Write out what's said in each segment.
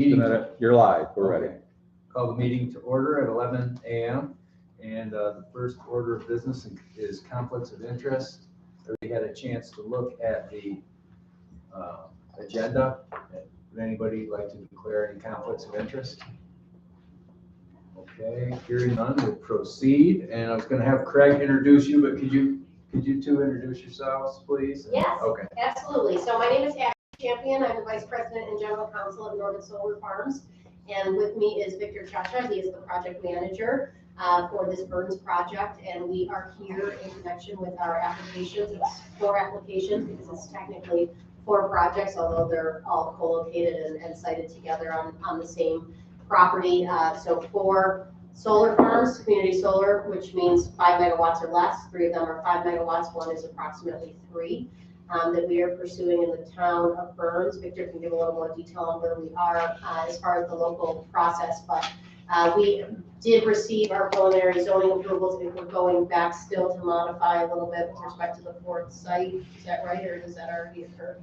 You're live, we're ready. Call the meeting to order at 11 a.m. And the first order of business is conflicts of interest. We had a chance to look at the agenda. Would anybody like to declare any conflicts of interest? Okay, hearing none, we'll proceed. And I was going to have Craig introduce you, but could you two introduce yourselves, please? Yes, okay. Absolutely. So my name is Ashley Champion. I'm the Vice President and General Counsel of Northern Solar Farms. And with me is Victor Chacha. He is the project manager for this Burns project. And we are here in connection with our applications. It's 4 applications because it's technically 4 projects, although they're all co-located and sited together on the same property. So 4 solar farms, community solar, which means 5 megawatts or less. 3 of them are 5 megawatts. 1 is approximately 3. That we are pursuing in the town of Burns. Victor can give a little more detail on where we are as far as the local process, but we did receive our preliminary zoning approvals. We're going back still to modify a little bit with respect to the 4th site. Is that right, or does that already occur?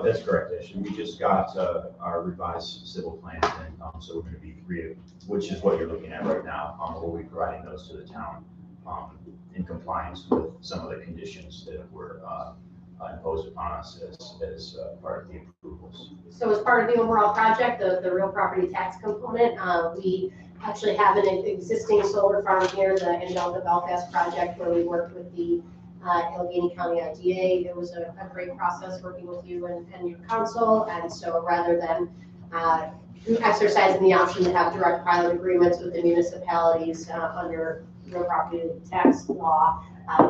That's correct, Ashley. We just got our revised civil plans in, so we're going to be which is what you're looking at right now. We'll be providing those to the town in compliance with some of the conditions that were imposed upon us as part of the approvals. So as part of the overall project, the real property tax component, we actually have an existing solar farm here, the Angelica Belfast project, where we worked with the Allegheny County IDA. It was a great process working with you and your council, and so rather than exercising the option to have direct pilot agreements with the municipalities under real property tax law,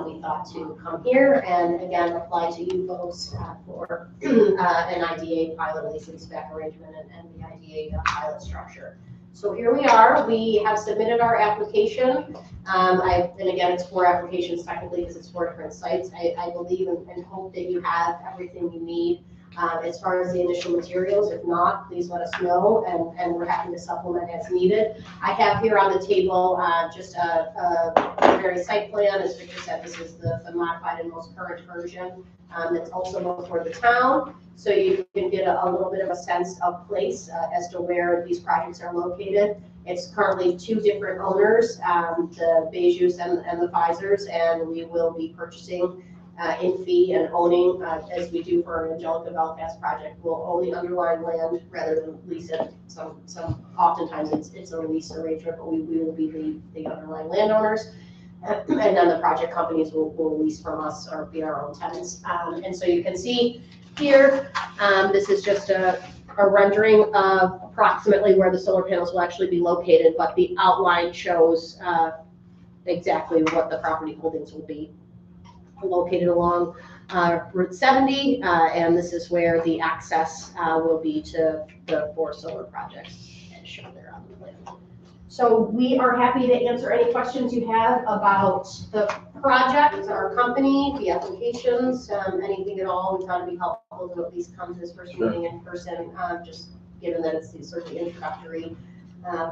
we thought to come here and again apply to you folks for an IDA pilot lease back arrangement and the IDA pilot structure. So here we are. We have submitted our application. And again, it's 4 applications technically because it's 4 different sites. I believe and hope that you have everything you need as far as the initial materials. If not, please let us know, and we're happy to supplement as needed. I have here on the table just a preliminary site plan. As Victor said, this is the modified and most current version that's also before the town. So you can get a little bit of a sense of place as to where these projects are located. It's currently 2 different owners, the Bejoos and the Pfizers, and we will be purchasing in fee and owning, as we do for our Angelica Belfast project. We'll own the underlying land rather than lease it. Oftentimes it's a lease arrangement, but we will be the underlying landowners. And then the project companies will lease from us or be our own tenants. And so you can see here, this is just a rendering of approximately where the solar panels will actually be located, but the outline shows exactly what the property holdings will be. Located along Route 70, and this is where the access will be to the 4 solar projects as shown there on the plan. So we are happy to answer any questions you have about the project, our company, the applications, anything at all. We thought it'd be helpful to at least come to this first meeting in person, just given that it's the sort of the introductory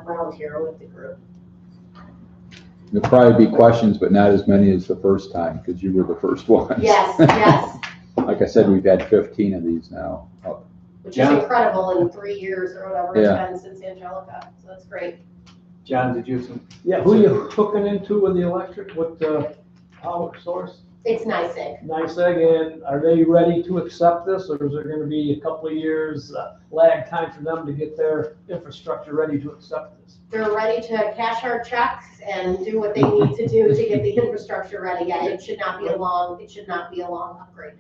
round here with the group. There'll probably be questions, but not as many as the first time, because you were the first one. Yes, yes. Like I said, we've had 15 of these now. Which is incredible in 3 years or whatever it's been since Angelica, so that's great. John, did you have some? Yeah, who are you hooking into with the electric, what power source? It's NYSEG. NYSEG, and are they ready to accept this, or is there gonna be a couple of years lag time for them to get their infrastructure ready to accept this? They're ready to cash our checks and do what they need to do to get the infrastructure ready. Yeah, it should not be a long upgrade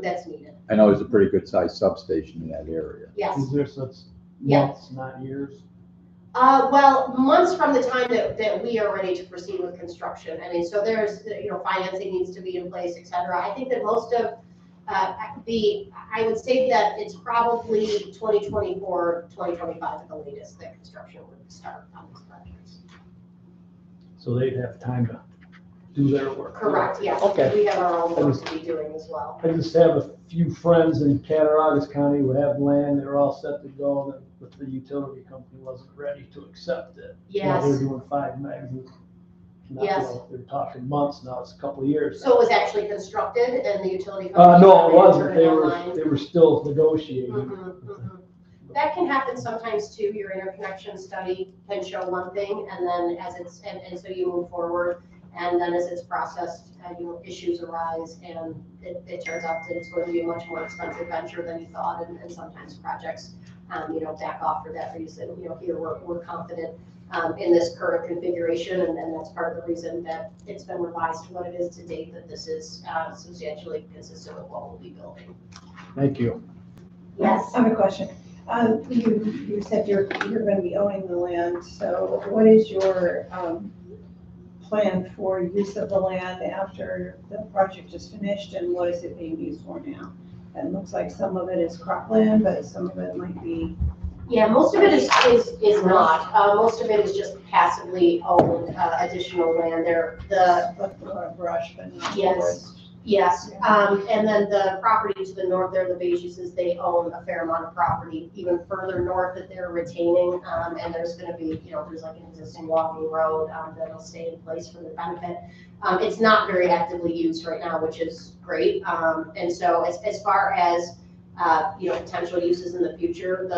that's needed. I know there's a pretty good sized substation in that area. Yes. Is there such Yeah. months, not years? Well, months from the time that we are ready to proceed with construction. I mean, so there's, financing needs to be in place, et cetera. I think that most of I would say that it's probably 2024, 2025 at the latest that construction would start on these projects. So they'd have time to do their work. Correct, yes. Okay. We have our own work to be doing as well. I just have a few friends in Cattaraugus County who have land, they're all set to go, but the utility company wasn't ready to accept it. Yes. They're doing 5 megs. Yes. They're talking months now, it's a couple of years. So it was actually constructed and the utility company? No, it wasn't, turned it online? they were still negotiating. Mhm, mhm. That can happen sometimes too. Your interconnection study can show one thing, and then as it's, and so you move forward, and then as it's processed, issues arise, and it turns out that it's going to be a much more expensive venture than you thought, and sometimes projects, back off for that reason. Here we're confident in this current configuration, and that's part of the reason that it's been revised to what it is to date, that this is substantially consistent with what we'll be building. Thank you. Yes. I have a question. You said you're going to be owning the land, so what is your plan for use of the land after the project is finished, and what is it being used for now? It looks like some of it is cropland, but some of it might be. Yeah, most of it is not. Most of it is just passively owned additional land there. Brush, but not Yes. forest. Yes, and then the property to the north there, the Beiges, they own a fair amount of property even further north that they're retaining. And there's gonna be, there's like an existing logging road that'll stay in place for their benefit. It's not very actively used right now, which is great. And so as far as, potential uses in the future,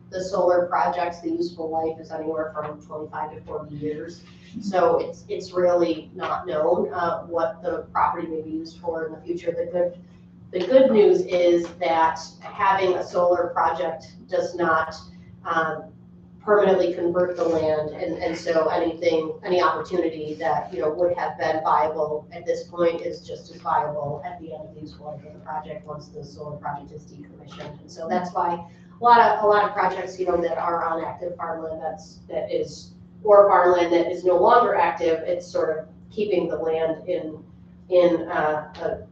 the solar projects, the useful life is anywhere from 25 to 40 years. So it's really not known what the property may be used for in the future. The good news is that having a solar project does not permanently convert the land, and so any opportunity that would have been viable at this point is just as viable at the end of the useful life of the project once the solar project is decommissioned. And so that's why a lot of projects that are on active farmland or farmland that is no longer active, it's sort of keeping the land in a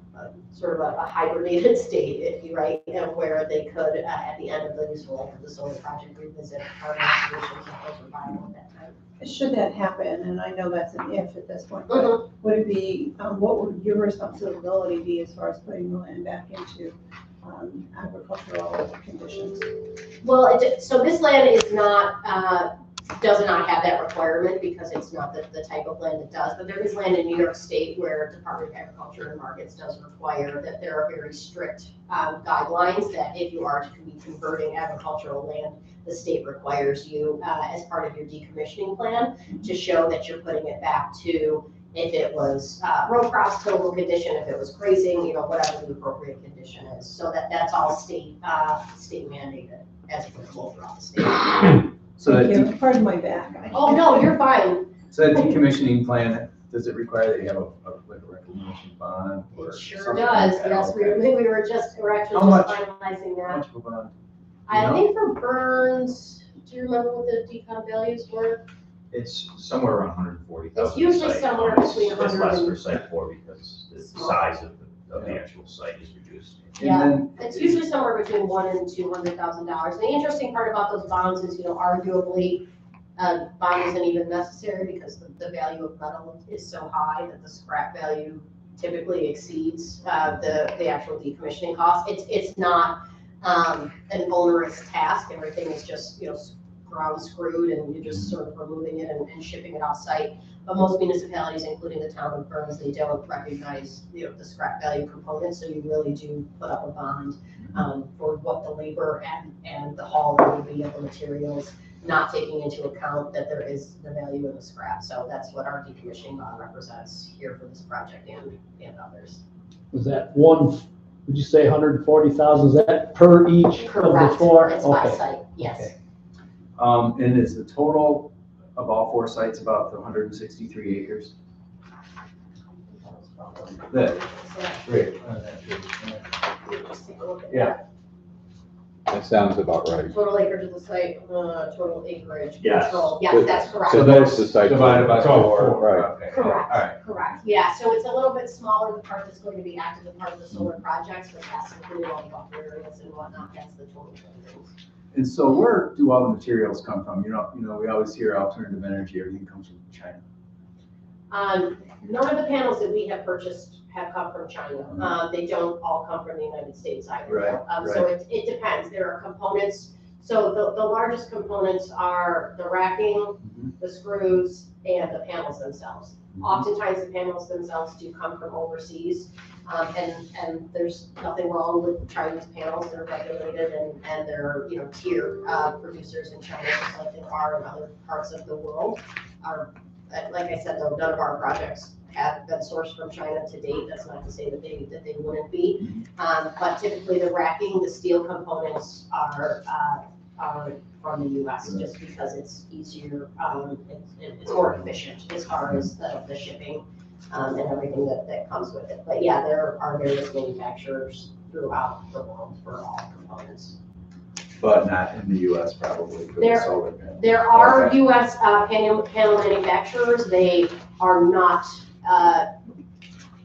sort of a hibernated state, if you right, and where they could at the end of the useful life of the solar project revisit farming solutions that those were viable at that time. Should that happen, and I know that's an if at this point, but would it be, what would your responsibility be as far as putting the land back into agricultural conditions? Well, so this land is not, does not have that requirement because it's not the type of land it does, but there is land in New York State where Department of Agriculture and Markets does require that there are very strict guidelines that if you are to be converting agricultural land, the state requires you as part of your decommissioning plan to show that you're putting it back to, if it was row crops, tillable condition, if it was grazing, whatever the appropriate condition is. So that's all state mandated as applicable throughout the state. So that, Thank you. Pardon my back. Oh, no, you're fine. so that decommissioning plan, does it require that you have like a reclamation bond? Or It sure something does, like that? yes, Okay. we're actually How much? just finalizing How that. much of a bond? I think for Burns, do you remember what the decon values were? It's somewhere around 140,000. It's usually somewhere between It's 100 less and- for site 4 because the size of the actual site is reduced. And Yeah. then- It's usually somewhere between $100,000 and $200,000. The interesting part about those bonds is, arguably, bond isn't even necessary because the value of metal is so high that the scrap value typically exceeds the actual decommissioning cost. It's not an onerous task. Everything is just, ground screwed and you're just sort of removing it and shipping it off site. But most municipalities, including the town of Burns, they don't recognize, the scrap value component. So you really do put up a bond for what the labor and the haul will be of the materials, not taking into account that there is the value in the scrap. So that's what our decommissioning bond represents here for this project and others. Was that would you say 140,000, is that per each of the Correct. four? It's by Okay. site, yes. Okay. And is the total of all 4 sites about the 163 acres? That, great. Just take a look at Yeah. that. That sounds about right. Total acreage of the site, total acreage. Yes. Control. Yes, that's correct. So that's the site. Divided by 4. Right. Okay. Correct, All right. correct. Yeah, so it's a little bit smaller, the part that's going to be active, the part of the solar projects, but that's including all the buffer areas and whatnot, that's the total buildings. And so where do all the materials come from? We always hear alternative energy, everything comes from China. None of the panels that we have purchased have come from China. They don't all come from the United States either. Right, So it depends. There are components. So the largest components are the racking, the screws, and the panels themselves. Oftentimes, the panels themselves do come from overseas, and there's nothing wrong with Chinese panels. They're regulated and they're, tier producers in China, just like there are in other parts of the world. Like I said, though, none of our projects have been sourced from China to date. That's not to say that they wouldn't be. But typically, the racking, the steel components are from the US, just because it's easier, it's more efficient as far as the shipping and everything that comes with it. But yeah, there are various manufacturers throughout the world for all components. But not in the US probably for the There- solar panel. There are Okay. US panel manufacturers. They are not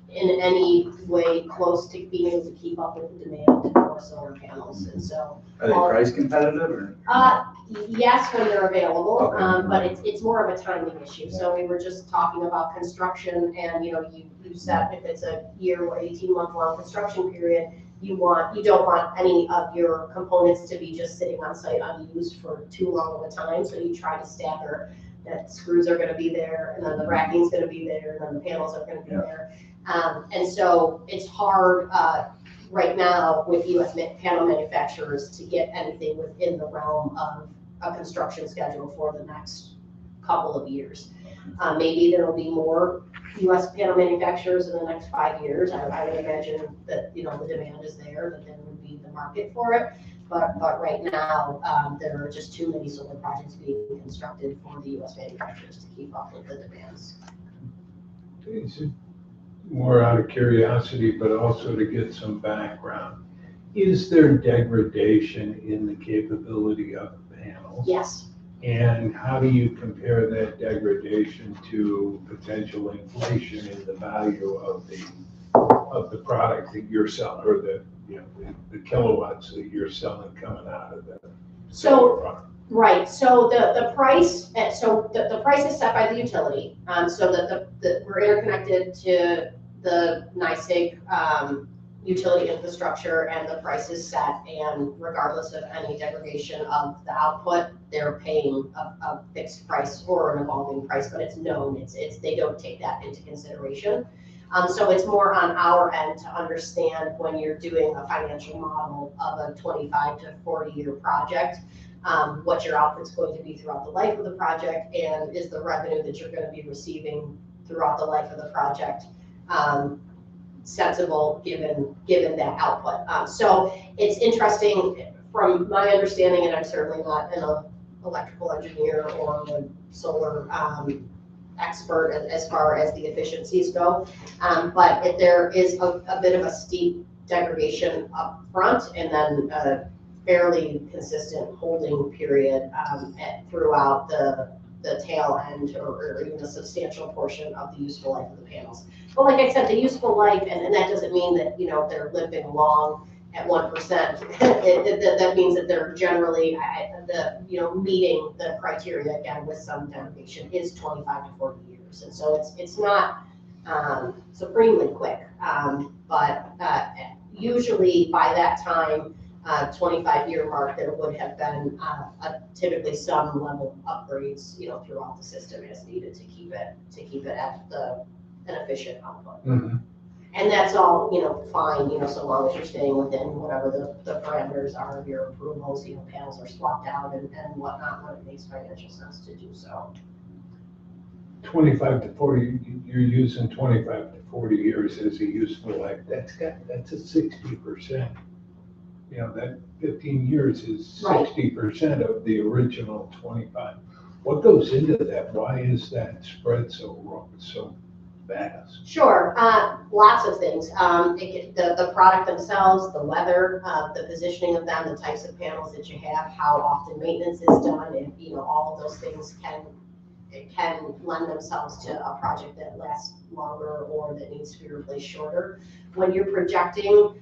in any way close to being able to keep up with the demand for solar panels. And so, Are they price competitive or? yes, when they're available, Okay. but it's more of a timing issue. So we were just talking about construction, and you said if it's a year or 18-month long construction period, you don't want any of your components to be just sitting on site unused for too long of a time. So you try to stagger that screws are going to be there, and then the racking's going to be there, and then the panels are going to be there. And so it's hard right now with US panel manufacturers to get anything within the realm of a construction schedule for the next couple of years. Maybe there will be more US panel manufacturers in the next 5 years. I would imagine that, the demand is there, that there would be the market for it. But right now, there are just too many solar projects being constructed for the US manufacturers to keep up with the demands. Is it more out of curiosity, but also to get some background? Is there degradation in the capability of the panels? Yes. And how do you compare that degradation to potential inflation in the value of the product that you're selling, or the kilowatts that you're selling coming out of the solar farm? Right, so the price, the price is set by the utility, so that we're interconnected to the NYSEG utility infrastructure, and the price is set, and regardless of any degradation of the output, they're paying a fixed price or an evolving price, but it's known, they don't take that into consideration. So it's more on our end to understand when you're doing a financial model of a 25 to 40 year project, what your output's going to be throughout the life of the project, and is the revenue that you're going to be receiving throughout the life of the project sensible given that output. So it's interesting from my understanding, and I'm certainly not an electrical engineer or a solar expert as far as the efficiencies go, but if there is a bit of a steep degradation up front, and then a fairly consistent holding period throughout the tail end, or even a substantial portion of the useful life of the panels. But like I said, the useful life, and that doesn't mean that they're limping along at 1%. That means that they're generally meeting the criteria, again, with some degradation, is 25 to 40 years, and so it's not supremely quick, but usually by that time, 25-year mark, there would have been typically some level of upgrades, throughout the system as needed to keep it at an efficient output. Mm-hmm. And that's all, fine, so long as you're staying within whatever the parameters are of your approvals, panels are swapped out and whatnot, when it makes financial sense to do so. 25 to 40, you're using 25 to 40 years as a useful life. That's a 60%. That 15 years is 60% of the original 25. What goes into that? Why is that spread so vast? Sure, lots of things. The product themselves, the weather, the positioning of them, the types of panels that you have, how often maintenance is done, and all of those things can lend themselves to a project that lasts longer or that needs to be replaced shorter. When you're projecting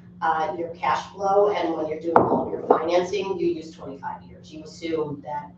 your cash flow, and when you're doing all of your financing, you use 25 years. You assume that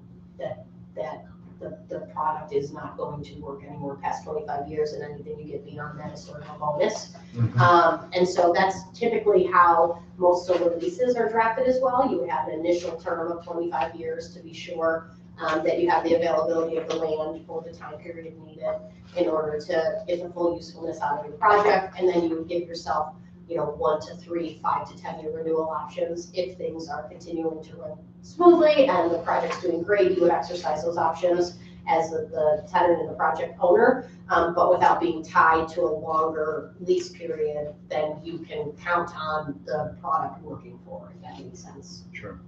the product is not going to work anymore past 25 years, and anything you get beyond that is sort of a bonus. Mm-hmm. And so that's typically how most solar leases are drafted as well. You have an initial term of 25 years to be sure that you have the availability of the land for the time period needed in order to get the full usefulness out of your project, and then you give yourself, 1 to 3, 5 to 10 year renewal options. If things are continuing to run smoothly and the project's doing great, you would exercise those options as the tenant and the project owner, but without being tied to a longer lease period than you can count on the product working for, if that makes sense. Sure.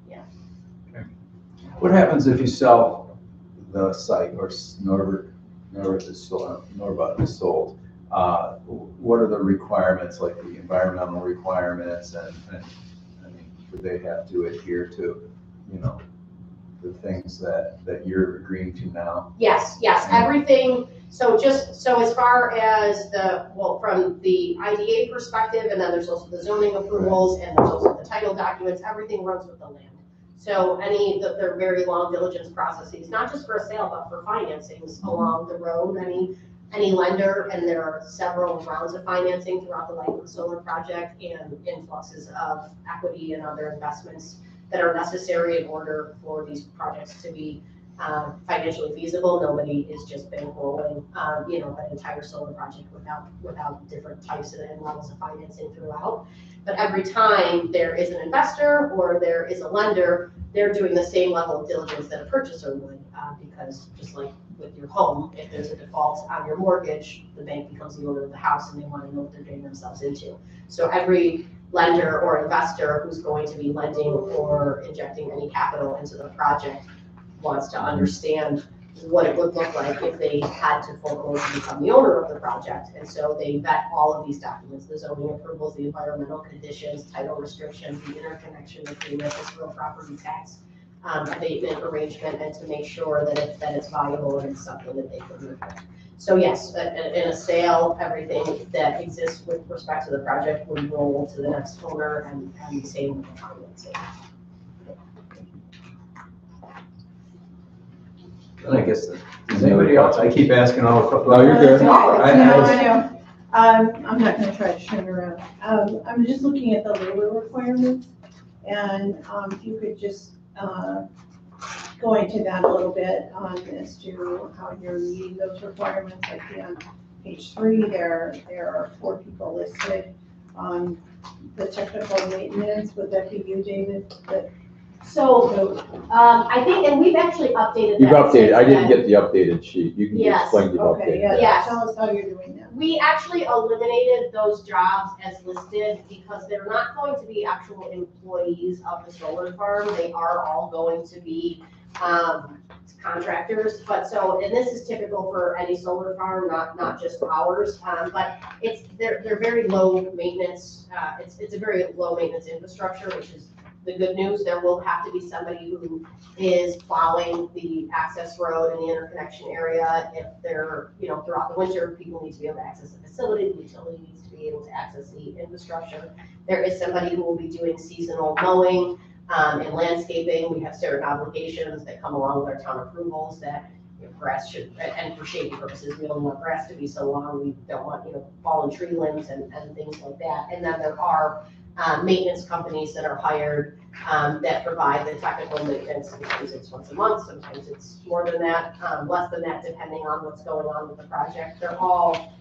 Yeah. Okay. What happens if you sell the site or Norbert is sold? What are the requirements, like the environmental requirements, and I mean, do they have to adhere to, the things that you're agreeing to now? Yes, everything. So as far as from the IDA perspective, and then there's also the zoning approvals, and there's also the title documents, everything runs with the land. So they're very long diligence processes, not just for a sale, but for financings along the road. Any lender, and there are several rounds of financing throughout the life of the solar project, and influxes of equity and other investments that are necessary in order for these projects to be financially feasible. Nobody is just bankrolling, an entire solar project without different types and levels of financing throughout. But every time there is an investor or there is a lender, they're doing the same level of diligence that a purchaser would, because just like with your home, if there's a default on your mortgage, the bank becomes the owner of the house and they want to know what they're getting themselves into. So every lender or investor who's going to be lending or injecting any capital into the project wants to understand what it would look like if they had to foreclose and become the owner of the project. And so they vet all of these documents, the zoning approvals, the environmental conditions, title restrictions, the interconnection agreement, this real property tax abatement arrangement, and to make sure that it's viable and it's something that they can move with. So yes, in a sale, everything that exists with respect to the project would roll to the next owner, and same with the financing. And I guess, does anybody else, I keep asking all the. No, you're good. I know. I'm not gonna try to turn around. I'm just looking at the labor requirements, and if you could just go into that a little bit as to how you're meeting those requirements. Like on page 3, there are 4 people listed on the technical maintenance. Would that be you, David? So, I think, and we've actually updated that. You've updated, I didn't since get the updated sheet. You can Yes. explain the Okay, updated. yeah, Yes. tell us how you're doing that. then. We actually eliminated those jobs as listed because they're not going to be actual employees of the solar farm. They are all going to be contractors. But and this is typical for any solar farm, not just ours. But they're very low maintenance. It's a very low maintenance infrastructure, which is the good news. There will have to be somebody who is plowing the access road in the interconnection area. If they're, throughout the winter, people need to be able to access the facility, the utility needs to be able to access the infrastructure. There is somebody who will be doing seasonal mowing and landscaping. We have certain obligations that come along with our town approvals that grass should, and for shading purposes, we only want grass to be so long. We don't want, fallen tree limbs and things like that. And then there are maintenance companies that are hired that provide the technical maintenance. Sometimes it's once a month, sometimes it's more than that, less than that, depending on what's going on with the project. They're all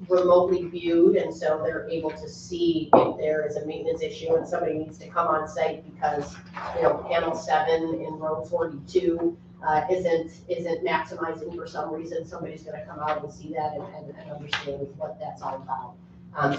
remotely viewed, and so they're able to see if there is a maintenance issue and somebody needs to come on site because, panel 7 in row 42 isn't maximizing for some reason. Somebody's going to come out and see that and understand what that's all about.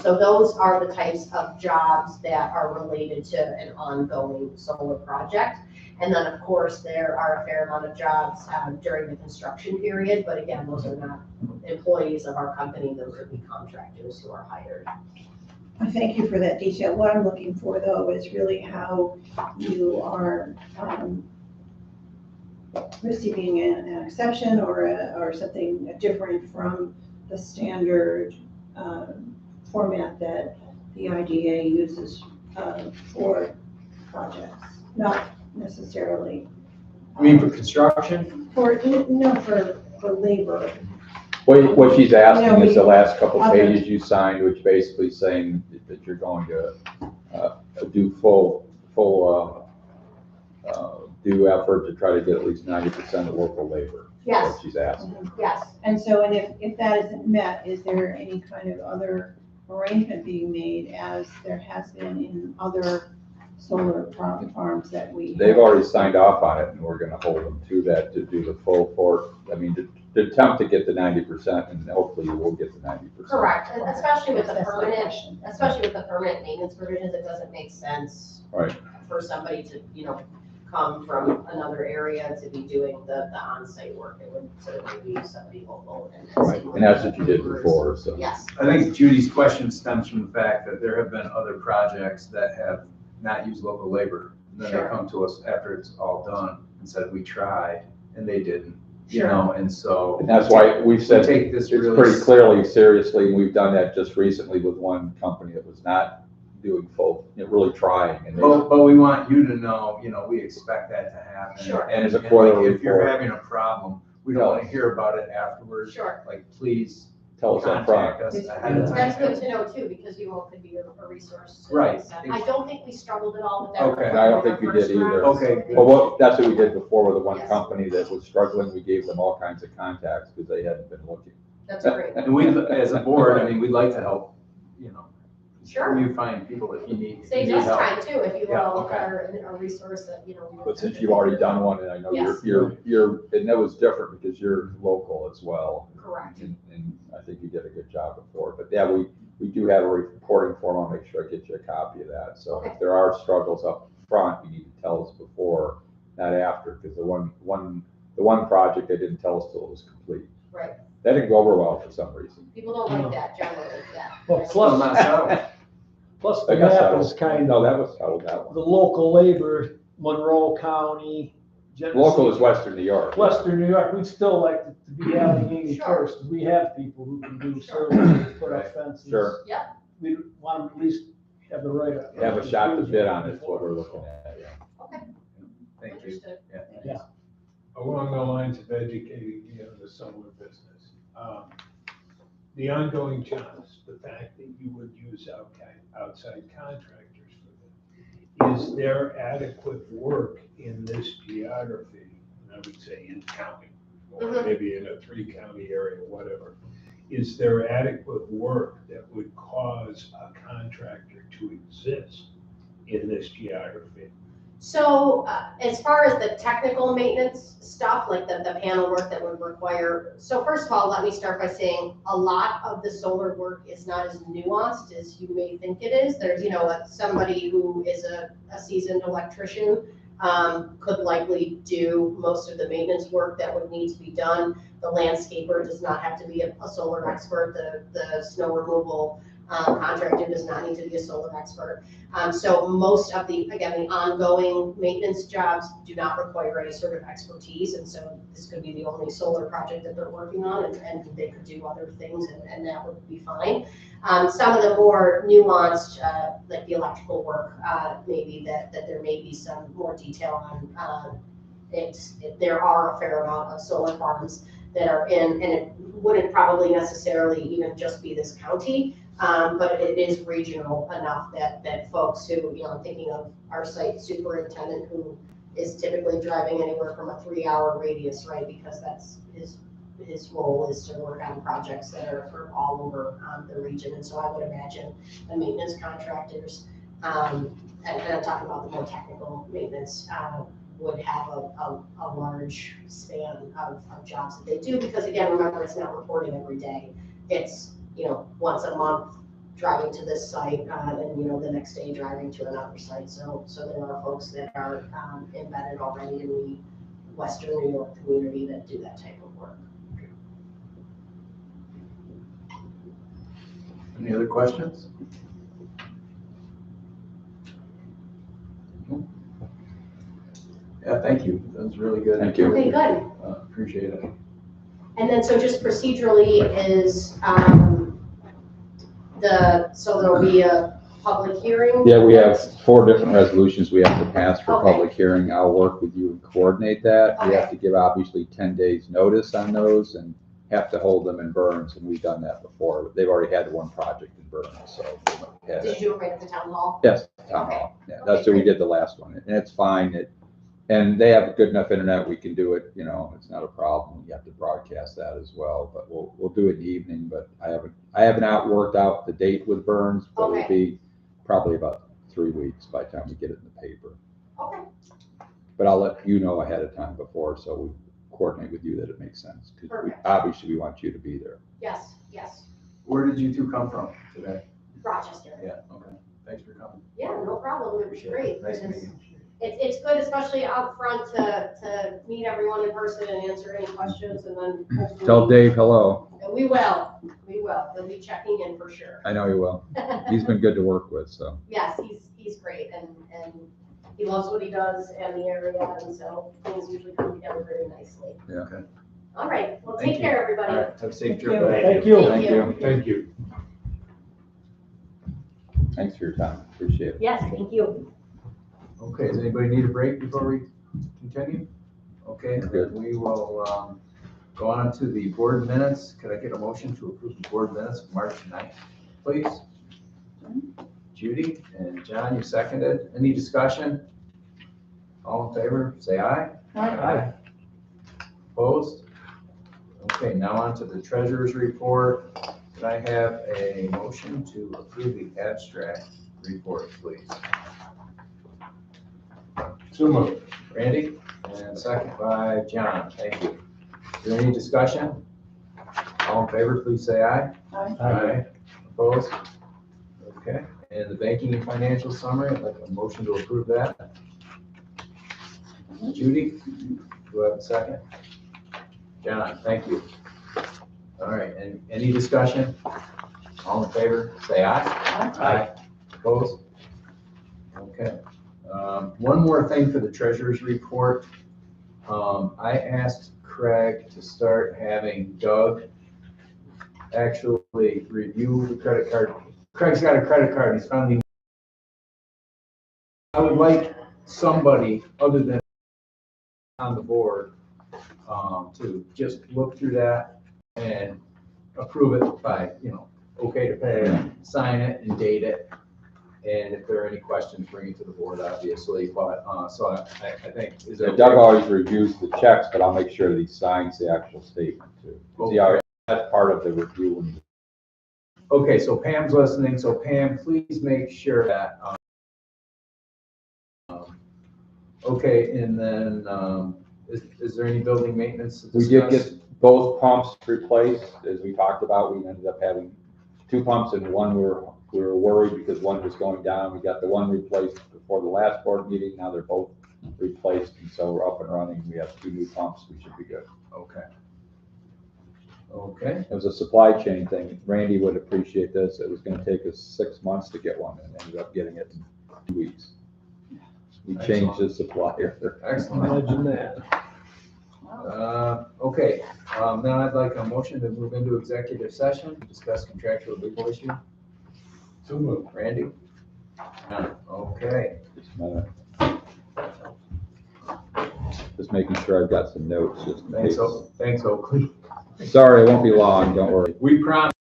So those are the types of jobs that are related to an ongoing solar project. And then, of course, there are a fair amount of jobs during the construction period, but again, those are not employees of our company. Those would be contractors who are hired. Thank you for that detail. What I'm looking for, though, is really how you are receiving an exception or something different from the standard format that the IDA uses for projects, not necessarily. You mean for construction? For labor. What she's asking is the last couple other- pages you signed, which basically saying that you're going to do full due effort to try to get at least 90% of local labor. Yes, What she's asking. yes. And so, and if that isn't met, is there any kind of other arrangement being made as there has been in other solar farms that we? They've already signed off on it, and we're gonna hold them to that to do the full to attempt to get the 90%, and hopefully you will get the 90%. Correct, and especially with the That's my permanent, question. especially with the permanent maintenance provisions, it doesn't make sense Right. for somebody to, come from another area to be doing the on-site work. It would certainly be somebody local and. Right, and that's what you did before, so. Yes, I think Judy's question stems from the fact that there have been other projects that have not used local labor. And then they Sure. come to us after it's all done and said, we tried, and they didn't, Sure. and so. And that's why we've said, We take this it's really pretty clearly seriously, and we've done that just recently with one company that was not doing full, really trying, and they, But we want you to know, we expect that to happen. Sure. And as a like, quarterly if you're report. having a problem, we don't want to hear about it afterwards. sure. Like, please tell us up contact front. us ahead of time. That's good to know too, because you all could be a resource. to Right. this. I don't think we struggled at all with that. Okay. I don't think we did either. Okay. Well, that's what we did before with the one Yes. company that was struggling, we gave them all kinds of contacts because they hadn't been looking. That's great. And we, as a board, we'd like to help, Sure. you find people if you need Saves help. us time too, if you Yeah, all okay. are a resource that, we But since you've already done one, and I know Yes. you're, and that was different because you're local as well. Correct. And I think you did a good job before, but yeah, we do have a reporting form, I'll make sure I get you a copy of that. So Okay. if there are struggles up front, you need to tell us before, not after, because the one project, they didn't tell us till it was complete. Right. That didn't go over well for some reason. People don't like that generally, yeah. Well, Still not settled. Plus I the guess map so. is kind No, of, that was settled, that one. the local labor, Monroe County, Genesee. Local is Western New York. Western New York, we'd still like to be Allegheny Sure. first, 'cause we have people who can do Sure. services, put up Right. fences. Sure. We want them at least have the right. Have a shot to bid on it, is what we're looking at, yeah. Okay, Thank you. understood. Along the lines of educating the solar business. The ongoing jobs, the fact that you would use outside contractors for them. Is there adequate work in this geography, and I would say in county, or Mhm. maybe in a 3-county area, whatever? Is there adequate work that would cause a contractor to exist in this geography? So, as far as the technical maintenance stuff, like the panel work that would require, so first of all, let me start by saying a lot of the solar work is not as nuanced as you may think it is. There's, somebody who is a seasoned electrician could likely do most of the maintenance work that would need to be done. The landscaper does not have to be a solar expert. The snow removal contractor does not need to be a solar expert. So most of the ongoing maintenance jobs do not require any sort of expertise. And so this could be the only solar project that they're working on, and they could do other things, and that would be fine. Some of the more nuanced, like the electrical work, maybe that there may be some more detail on. There are a fair amount of solar farms that are in, and it wouldn't probably necessarily even just be this county, but it is regional enough that folks who, I'm thinking of our site superintendent, who is typically driving anywhere from a 3-hour radius, right? Because that's his role is to work on projects that are sort of all over the region. And so I would imagine the maintenance contractors, and I'm talking about the more technical maintenance, would have a large span of jobs that they do, because again, remember, it's not reporting every day. It's, once a month driving to this site, and the next day driving to another site. So there are folks that are embedded already in the Western New York community that do that type of work. Any other questions? Yeah, thank you. That was really good. Thank you. Okay, good. Appreciate it. And then, so just procedurally is, so there'll be a public hearing? Yeah, we have 4 different resolutions we have to pass for Okay. public hearing. I'll work with you and coordinate that. We have Okay. to give obviously 10 days notice on those and have to hold them in Burns, and we've done that before. They've already had one project in Burns, so. Did you do it right at the town hall? Yes, town hall. Yeah, that's what we did the last one, and it's fine. And they have good enough internet, we can do it, it's not a problem. You have to broadcast that as well, but we'll do it in the evening, but I haven't worked out the date with Burns, but it'll Okay. be probably about 3 weeks by the time we get it in the paper. Okay, But I'll let you know ahead of time before, so we coordinate with you that it makes sense. Because Perfect. obviously we want you to be there. yes, yes, Where did you two come from today? Rochester. Yeah, okay. Thanks for coming. Yeah, no problem, it was great. Nice to meet you. It's good, especially out front, to meet everyone in person and answer any questions, and then hopefully. Tell Dave hello. And we will, he'll be checking in for sure. I know he will. He's been good to work with, so. Yes, he's great, and he loves what he does and the area, and so things usually come together very nicely. Yeah. Okay. All right, well, Thank take you. care, everybody. All right, have a safe Thank trip you. back. Thank you. Thank you. Thank you. Thanks for your time. Appreciate it. Yes, thank you. Okay, does anybody need a break before we continue? Okay, Good. we will go on to the board minutes. Could I get a motion to approve the board minutes of March 9th, please? Judy and John, you seconded. Any discussion? All in favor, say aye. Aye. Opposed? Okay, now on to the treasurer's report. Could I have a motion to approve the abstract report, please? So moved. Randy, and second by John. Thank you. Is there any discussion? All in favor, please say aye. Aye. Opposed? Okay, and the banking and financial summary, I'd like a motion to approve that. Judy, do I have a second? John, thank you. All right, and any discussion? All in favor, say aye. Aye. Opposed? Okay. One more thing for the treasurer's report. I asked Craig to start having Doug actually review the credit card. Craig's got a credit card, he's finally. I would like somebody other than on the board, to just look through that and approve it by, okay to pay, sign it and date it. And if there are any questions, bring it to the board, obviously, but, so I think, is there? Doug always reviews the checks, but I'll make sure that he signs the actual statement too. 'Cause that's part of the review. Okay, so Pam's listening, so Pam, please make sure that, okay, and then, is there any building maintenance to We did discuss? get both pumps replaced, as we talked about. We ended up having 2 pumps and one we were worried because one was going down. We got the one replaced before the last board meeting. Now they're both replaced, and so we're up and running. We have 2 new pumps. We should be good. Okay. Okay, It was a supply chain thing. Randy would appreciate this. It was gonna take us 6 months to get one and ended up getting it in 2 weeks. We changed the supplier. excellent. Imagine that. Okay, now I'd like a motion to move into executive session, to discuss contractual legal issue. So moved. Randy? Okay, Just a minute. Just making sure I've got some notes, just in thanks, case. thanks Oakley. Sorry, it won't be long, don't worry. We promise.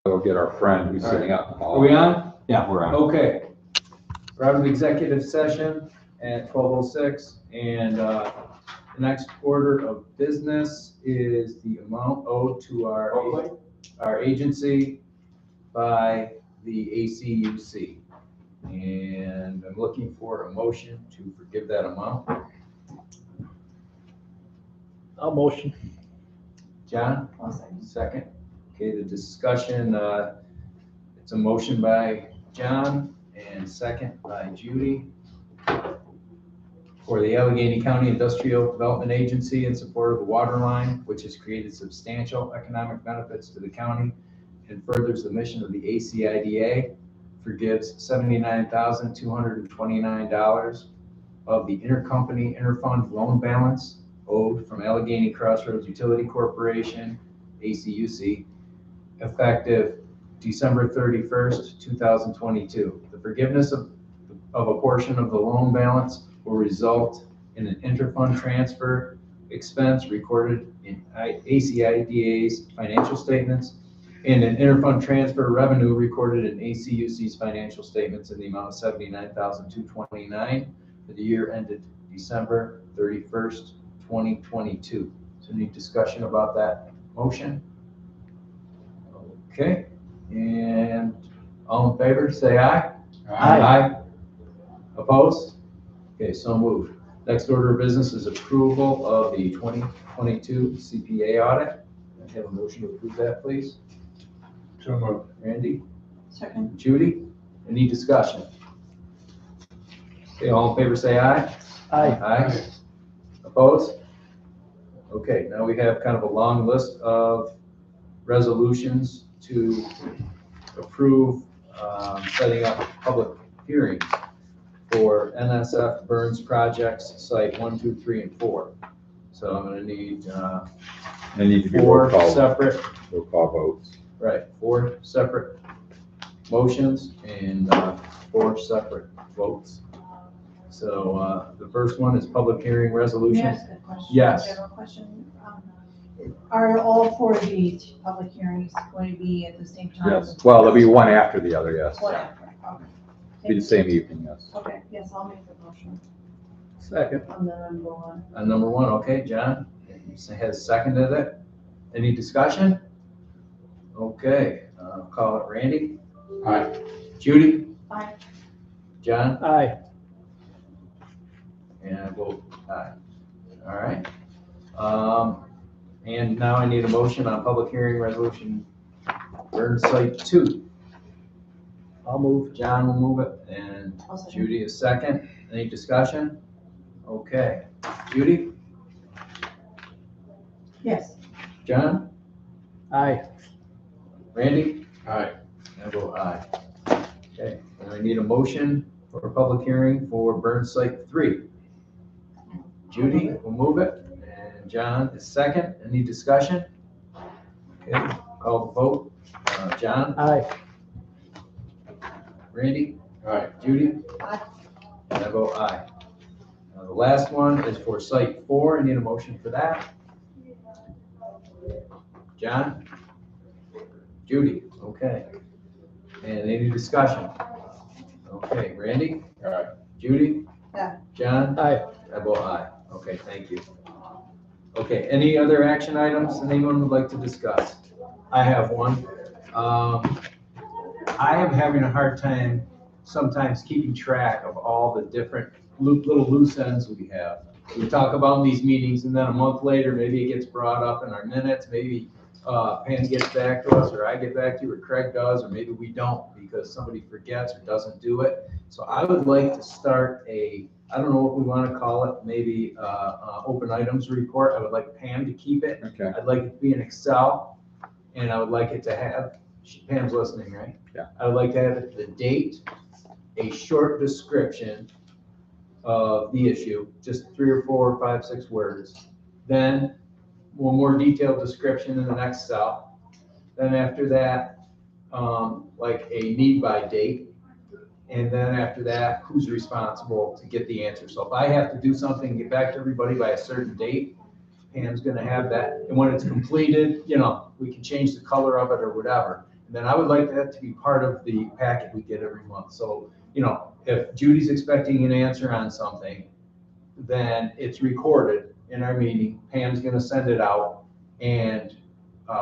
Go get our friend who's sitting out in the Are hall. we on? Yeah, we're on. Okay. We're out of executive session at 12:06, and the next order of business is the amount owed to our agency by the ACUC. And I'm looking for a motion to forgive that amount. I'll motion. John, I'll second. second. Okay, the discussion, it's a motion by John and second by Judy for the Allegheny County Industrial Development Agency in support of the water line, which has created substantial economic benefits to the county and furthers the mission of the ACIDA, forgives $79,229 of the intercompany interfund loan balance owed from Allegheny Crossroads Utility Corporation, ACUC, effective December 31st, 2022. The forgiveness of a portion of the loan balance will result in an interfund transfer expense recorded in ACIDA's financial statements and an interfund transfer revenue recorded in ACUC's financial statements in the amount of $79,229 for the year ended December 31st, 2022. So any discussion about that motion? Okay, and all in favor, say aye. Aye. Opposed? Okay, so moved. Next order of business is approval of the 2022 CPA audit. Can I have a motion to approve that, please? So moved. Randy? Second. Judy? Any discussion? Okay, all in favor, say aye. Aye. Aye. Opposed? Okay, now we have kind of a long list of resolutions to approve setting up public hearings for NSF Burns projects, site 1, 2, 3, and 4. So I'm gonna need They need to be roll four call separate, votes. right, 4 separate motions and 4 separate votes. So the first one is public hearing May I resolution. ask a question? Yes. General question. Are all 4 of these public hearings going to be at the same time? Yes, well, there'll be one after the other, yes. One after, okay. Be the same evening, yes. Okay, yes, I'll make the motion Second. on the number 1. Number 1, okay, John has seconded it. Any discussion? Okay, call it Randy. Aye. Judy? Aye. John? Aye. And I vote aye. All right. And now I need a motion on public hearing resolution Burns Site 2. I'll move. John will move it and I'll second. Judy is second. Any discussion? Okay. Judy? Yes. John? Aye. Randy? Aye. I vote aye. Okay, and I need a motion for a public hearing for Burns Site 3. Judy will move it, and John is second. Any discussion? Okay, call the vote. John? Aye. Randy? Aye. Judy? Aye. And I vote aye. The last one is for Site 4. I need a motion for that. John? Judy? Okay. And any discussion? Okay, Randy? Aye. Judy? Aye. John? Aye. I vote aye. Okay, thank you. Okay, any other action items that anyone would like to discuss? I have one. I am having a hard time sometimes keeping track of all the different little loose ends we have. We talk about in these meetings, and then a month later, maybe it gets brought up in our minutes, maybe Pam gets back to us, or I get back to you, or Craig does, or maybe we don't because somebody forgets or doesn't do it. So I would like to start I don't know what we want to call it, maybe open items report. I would like Pam to keep it. Okay. I'd like it to be in Excel, and I would like it to have, Pam's listening, right? Yeah. I would like to have the date, a short description of the issue, just 3 or 4 or 5, 6 words. Then one more detailed description in the next cell. Then after that, like a need by date. And then after that, who's responsible to get the answer. So if I have to do something, get back to everybody by a certain date, Pam's gonna have that. And when it's completed, we can change the color of it or whatever. then I would like that to be part of the packet we get every month. So, if Judy's expecting an answer on something, then it's recorded in our meeting. Pam's gonna send it out, and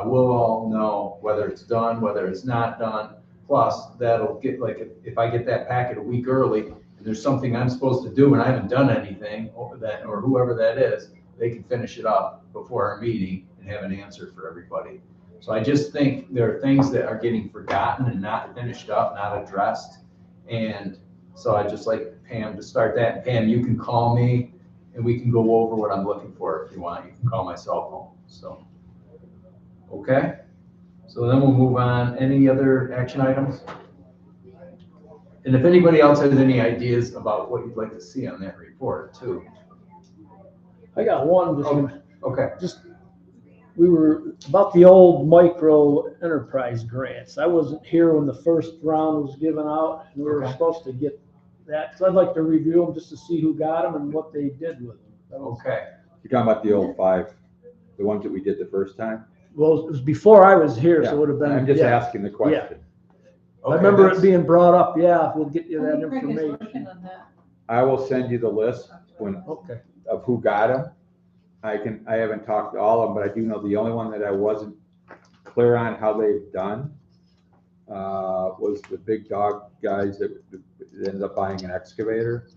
we'll all know whether it's done, whether it's not done. Plus, that'll get, like, if I get that packet a week early, and there's something I'm supposed to do and I haven't done anything, or whoever that is, they can finish it up before our meeting and have an answer for everybody. So I just think there are things that are getting forgotten and not finished up, not addressed. And so I just like Pam to start that. And Pam, you can call me and we can go over what I'm looking for if you want. You can call my cell phone, so. Okay, so then we'll move on. Any other action items? And if anybody else has any ideas about what you'd like to see on that report too. I got one, Okay, we were, about the old micro enterprise grants. I wasn't here when the first round was given out, and we were Okay. supposed to get that. So I'd like to review them just to see who got them and what they did with them. okay. You're talking about the old 5, the ones that we did the first time? Well, it was before I was here, so it would have been. I'm just yeah. asking the question. I remember that's- it being brought up, yeah, we'll get you that Craig is working information. on that. I will send you the list Okay, of who got them. I haven't talked to all of them, but I do know the only one that I wasn't clear on how they've done was the big dog guys that ended up buying an excavator.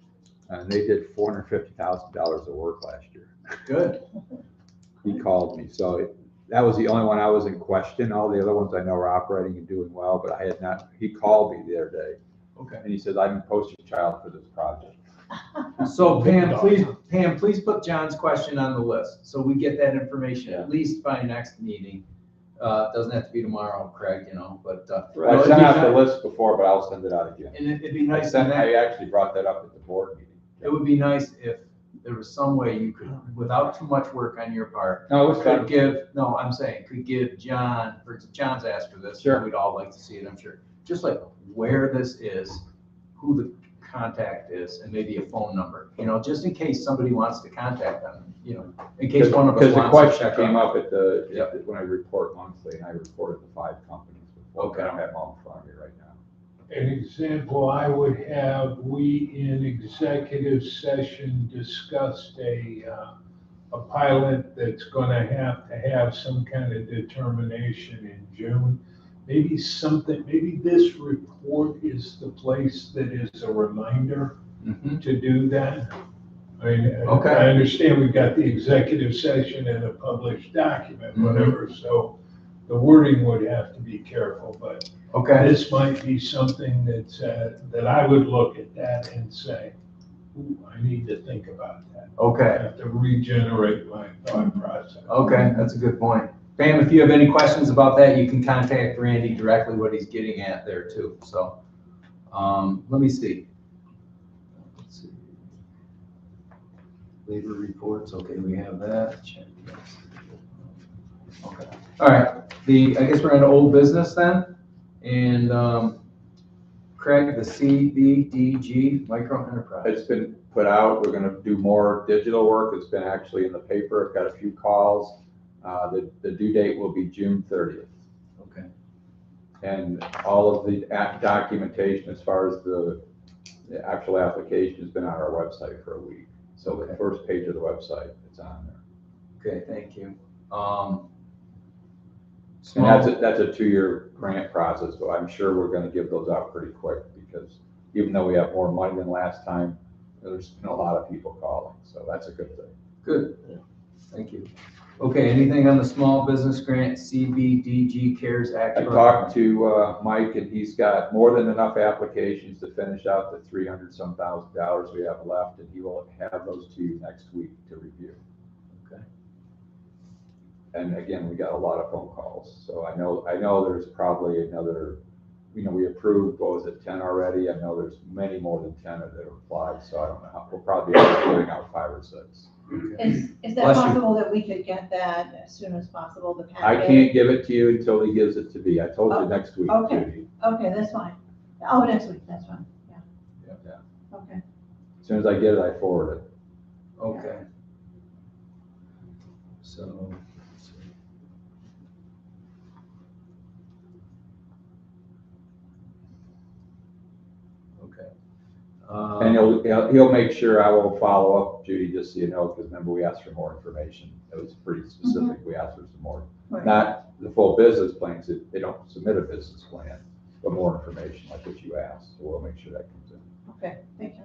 And they did $450,000 of work last year. Good. He called me, so that was the only one I was in question. All the other ones I know are operating and doing well, but I had not, he called me the other day Okay. and he said, I'm a poster child for this project. So Pam, please put John's question on the list, so we get that information at least by next meeting. Doesn't have to be tomorrow, Craig, but. I sent out the list before, but I'll send it out again. And it'd be nice, I actually brought that up at the board meeting. it would be nice if there was some way you could, without too much work on your part, No, it was could fun. could give John, John's asked for this. Sure. We'd all like to see it, I'm sure. Just like where this is, who the contact is, and maybe a phone number, just in case somebody wants to contact them, in case one of us Because the wants to question check came out. up when I report monthly, and I reported the 5 companies before. Okay. I don't have them all in front of me right now. An example I would have, we in executive session discussed a pilot that's gonna have some kind of determination in June. Maybe this report is the place that is a reminder Mhm. to do that. I mean, Okay. I understand we've got the executive session and a published document, whatever, so the wording would have to be careful, but Okay, this might be something that I would look at that and say, ooh, I need to think about that. I okay, have to regenerate my thought process. okay, that's a good point. Pam, if you have any questions about that, you can contact Randy directly, what he's getting at there too, so. Let me see. Let's see. Labor reports, okay, we have that. Check this. Okay, all right, I guess we're into old business then, and, Craig, the CBDG micro enterprise. It's been put out. We're gonna do more digital work. It's been actually in the paper. I've got a few calls. The due date will be June 30th. Okay, And all of the documentation as far as the actual application has been on our website for a week. So the first page of the website, it's on there. okay, thank you. And that's a 2-year grant process, but I'm sure we're gonna give those out pretty quick because even though we have more money than last time, there's been a lot of people calling, so that's a good thing. Good, thank you. Okay, anything on the small business grant, CBDG CARES Act? I talked to Mike, and he's got more than enough applications to finish out the $300-some thousand we have left, and he will have those to you next week to review. Okay. And again, we got a lot of phone calls, so I know there's probably another, we approved, what was it, 10 already? I know there's many more than 10 that have applied, so I don't know how, we'll probably be putting out 5 or 6. Is that Bless you. possible that we could get that as soon as possible, the packet? I can't give it to you until he gives it to me. I told you Oh, next week, okay. Judy. Okay, that's fine. Oh, next week, that's fine, yeah. Yeah. Okay. As soon as I get it, I forward it. Okay. So. let's see. And he'll make sure I will follow up, Judy, just so you know, because remember, we asked for more information. It was pretty specific. We asked for some more, Right. not the full business plans. They don't submit a business plan, but more information like what you asked. So we'll make sure that comes in. Okay, thank you.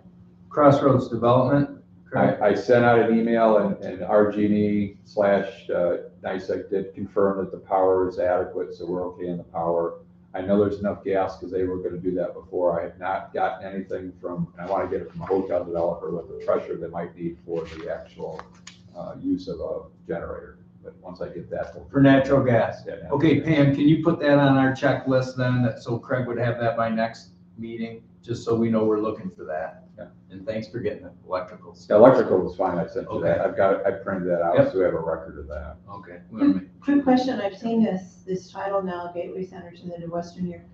Crossroads Development, correct? I sent out an email and RG&E / NICEAG did confirm that the power is adequate, so we're okay in the power. I know there's enough gas because they were going to do that before. I have not gotten anything from, and I want to get it from a hotel developer with the pressure they might need for the actual use of a generator. But once I get that. For natural gas. Yeah, natural Okay, gas. Pam, can you put that on our checklist then, so Craig would have that by next meeting, just so we know we're looking for that? Yeah. And thanks for getting the electrical The stuff. electrical was fine. I sent you that. Okay. I printed that out, Yep. so we have a record of that. Okay. we wanna make- Quick question, I've seen this title now, Gateway Center to the Midwestern here.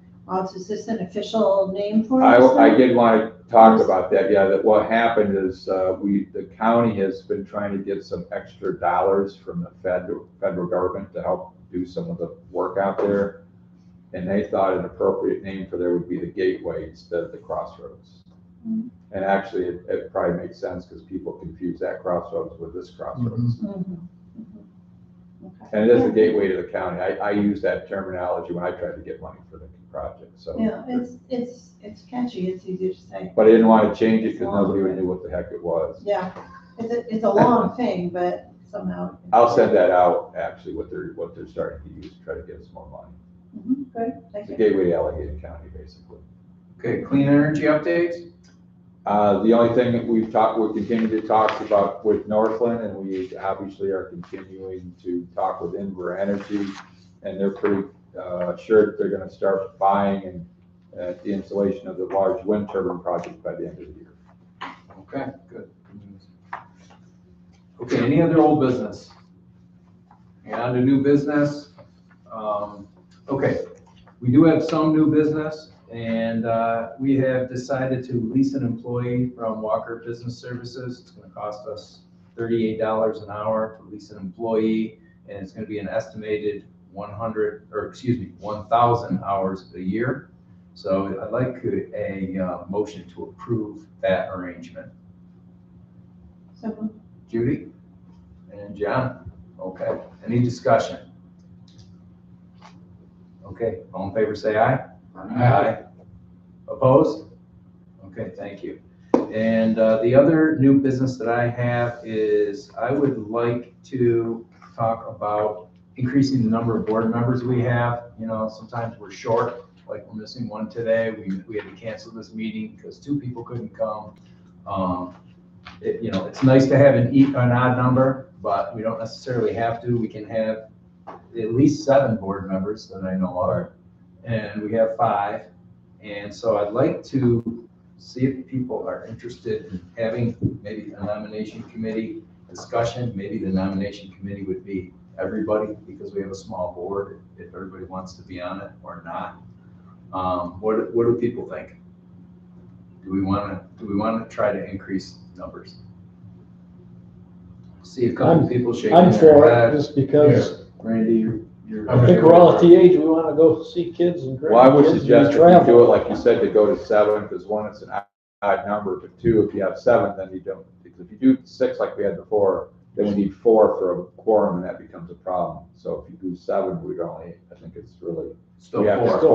Is this an official name for us? I then? did want to talk about that, yeah, that what happened is, the county has been trying to get some extra dollars from the federal government to help do some of the work out there. And they thought an appropriate name for there would be the Gateway instead of the Crossroads. Mhm. And actually, it probably makes sense because people confuse that Crossroads with this Crossroads. Mhm, mhm. Okay. And it is the gateway to the county. I use that terminology when I tried to get money for the project, so. Yeah, it's catchy, it's easy to say. But I didn't want to change it because nobody would knew what the heck it was. Yeah, it's a long thing, but somehow. I'll send that out, actually, what they're starting to use to try to get us more money. Good, thank It's the you. gateway to Allegheny County, basically. Okay, clean energy updates? The only thing that we've continued to talk about with Northland, and we obviously are continuing to talk with Inver Energy, and they're pretty sure that they're gonna start buying and the installation of the large wind turbine project by the end of the year. Okay, good. Okay, any other old business? And on to new business. Okay, we do have some new business, and we have decided to lease an employee from Walker Business Services. It's gonna cost us $38 an hour to lease an employee, and it's gonna be an estimated 1,000 hours a year. So I'd like a motion to approve that arrangement. So, Judy and John, okay, any discussion? Okay, all in favor, say aye. Aye. Opposed? Okay, thank you. And the other new business that I have is I would like to talk about increasing the number of board members we have. You know, sometimes we're short, like we're missing one today. We had to cancel this meeting because 2 people couldn't come. You know, it's nice to have an odd number, but we don't necessarily have to. We can have at least 7 board members that I know of, and we have 5. And so I'd like to see if people are interested in having maybe a nomination committee discussion. Maybe the nomination committee would be everybody, because we have a small board, if everybody wants to be on it or not. What do people think? Do we want to try to increase numbers? See a couple of people shaking I'm their for it, head. just because Randy, you're. I think we're all at the age we wanna go see kids and Well, I would grandkids and suggest if you travel. do it, like you said, to go to 7, because 1, it's an odd number, but 2, if you have 7, then you don't, because if you do 6 like we had before, then we need 4 for a quorum, and that becomes a problem. So if you do 7, we'd only, I think it's really, Still we have to 4. Still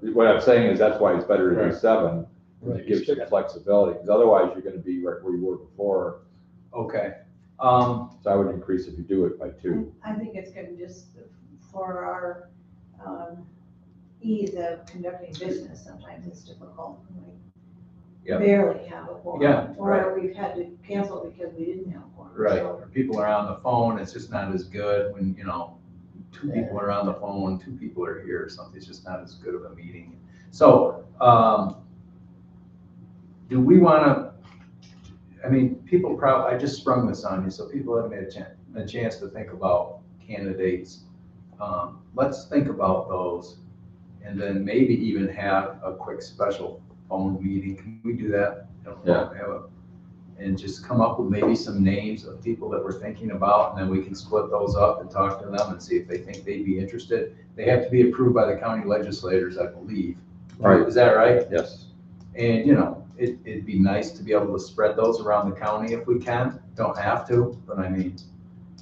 4. What I'm saying is that's why it's better to do Right. 7, and Right. it gives you flexibility, because otherwise you're gonna be right where you were before. Okay. So I would increase if you do it by 2. I think it's good just for our ease of conducting business, sometimes it's difficult. We Yep. barely have a quorum. Yeah, right. Or we've had to cancel because we didn't have a quorum. Right, So, or people are on the phone, it's just not as good when, you know, 2 people are on the phone, 2 people are here or something, it's just not as good of a meeting. So, do we wanna, I mean, people I just sprung this on you, so people haven't had a chance to think about candidates. Let's think about those, and then maybe even have a quick special phone meeting. Can we do that? Yeah. And just come up with maybe some names of people that we're thinking about, and then we can split those up and talk to them and see if they think they'd be interested. They have to be approved by the county legislators, I believe. Right. Is that right? Yes. And, you know, it'd be nice to be able to spread those around the county if we can. Don't have to, but I mean,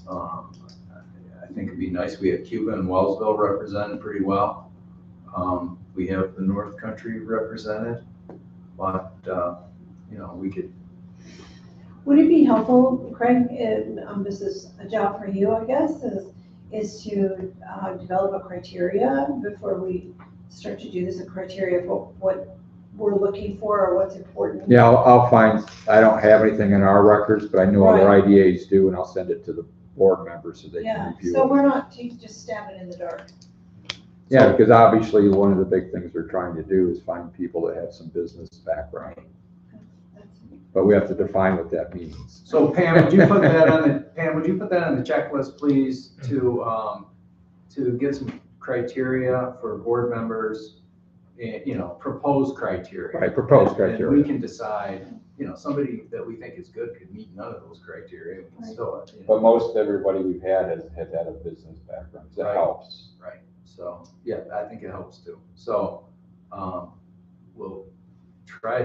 I think it'd be nice. We have Cuba and Wellsville represented pretty well. We have the North Country represented, but, you know, we could, Would it be helpful, Craig, and this is a job for you, I guess, is to develop a criteria before we start to do this, a criteria for what we're looking for or what's important? Yeah, I'll find, I don't have anything in our records, but I know other IDAs do, and I'll send it to the board members so they can Yeah, review so it. we're not just stabbing in the dark. Yeah, because obviously one of the big things we're trying to do is find people that have some business background. But we have to define what that means. so Pam, would you put that on the checklist, please, to get some criteria for board members, you know, proposed criteria. Right, proposed And criteria. we can decide, you know, somebody that we think is good could meet none of those criteria, we can still, you know. But most everybody we've had has had a business background, so that Right. helps. Right, so, yeah, I think it helps too. So,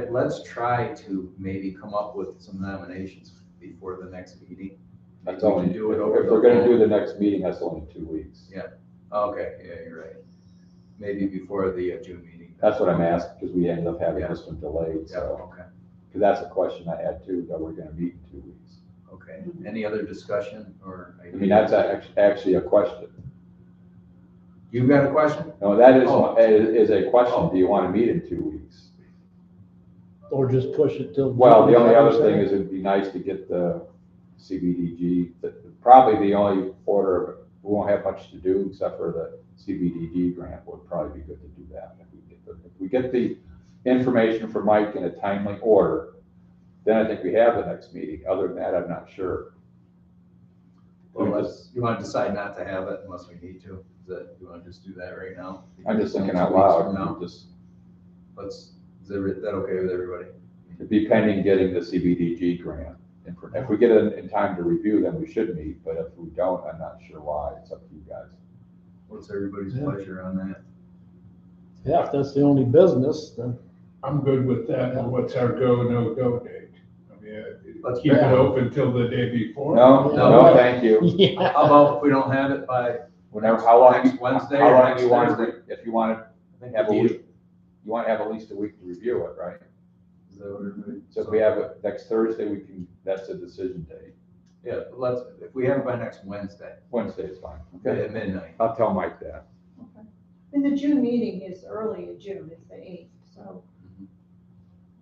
let's try to maybe come up with some nominations before the next meeting. That's We only, can do it over if we're gonna phone. do the next meeting, that's only 2 weeks. Okay, yeah, you're right. Maybe before the June meeting. That's what I'm asking, because we ended up having Yeah. this one delayed, Yeah, so, okay, because that's a question I had too, that we're gonna meet in 2 weeks. okay. Any other discussion or? I mean, that's actually a question. You got a question? No, that Oh. is a question, do you want to meet in 2 weeks? Or just push it till. Well, the June, only like other you thing said. is it'd be nice to get the CBDG, probably the only order, we won't have much to do except for the CBDG grant would probably be good to do that. If we get the information from Mike in a timely order, then I think we have the next meeting. Other than that, I'm not sure. Well, you want to decide not to have it unless we need to? You want to just do that right now? I'm just thinking out 2 weeks from loud. now? Is that okay with everybody? It'd be pending getting the CBDG grant. If we get it in time to review, then we should meet, but if we don't, I'm not sure why. It's up to you guys. What's everybody's Yeah. pleasure on that? Yeah, if that's the only business, then. I'm good with that. And what's our go, no go date? I mean, Let's keep it Yeah. open till the day before? No, No. thank you. Yeah. How about if we don't have it by Whenever, how long, next Wednesday how or long next do you want Thursday? to, if you want to have a week, you want to have at least a week to review it, right? Is that what everybody? So if we have it next Thursday, we can, that's a decision date. Yeah, if we have it by next Wednesday, Wednesday is fine. at midnight. I'll tell Mike that. And the June meeting is early in June, it's the 8th, so.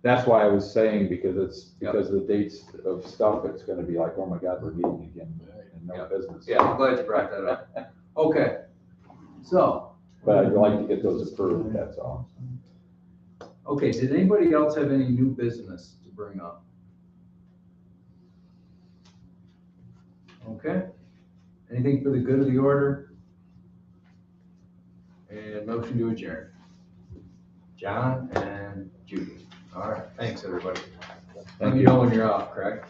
That's why I was saying, because it's, Yep. because of the dates of stuff, it's gonna be like, oh my God, we're meeting again and no Yep. business. Yeah, I'm glad you brought that up. Okay, so, But I'd like to get those approved, that's all. okay, did anybody else have any new business to bring up? Okay, anything for the good of the order? And motion to adjourn. John and Judy. All right, thanks, everybody. Let me know when you're off, Craig.